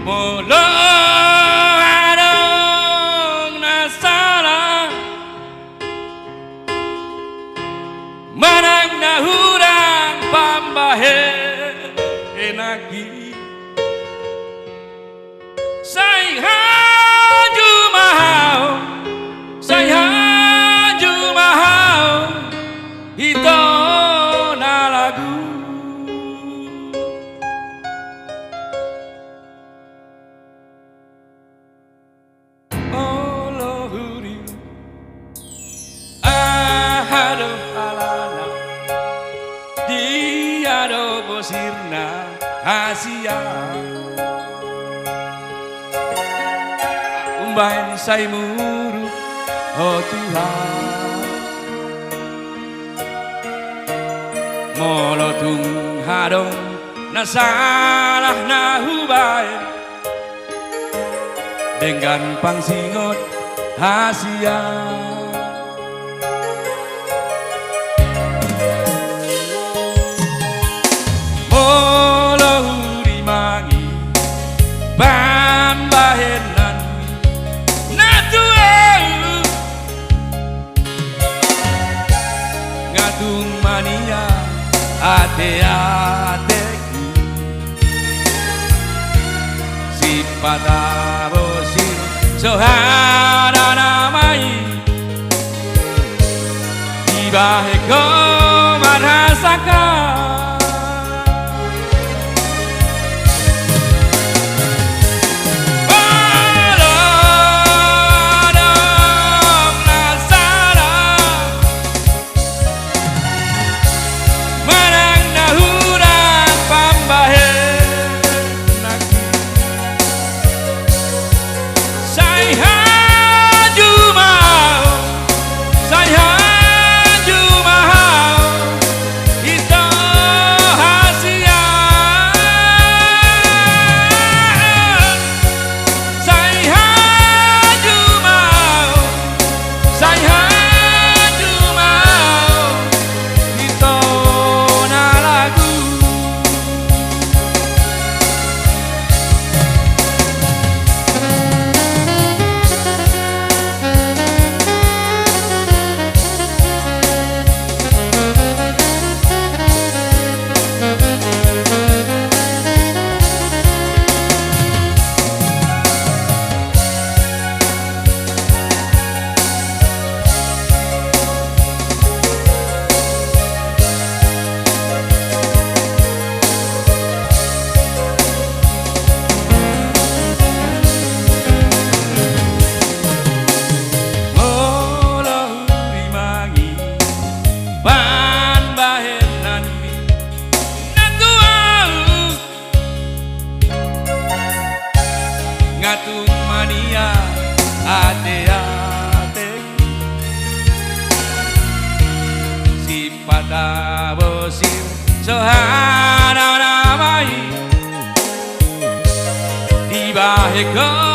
Molo adong nasara manang nahurang pambahe enagi say haju mahau say haju mahau ito na lagu Olohuri ahado alana diado bosirna Asia umbain say muru oh Tuhan molotung hadong nasalah nahubain dengan pangsingot Asia Olohuri mangi pambahenan natuau ngatung mania ate-ateku si patabosir sohana namai dibaheko marasakan ngatung mania ate-ate si patabosir sohana namai dibaheko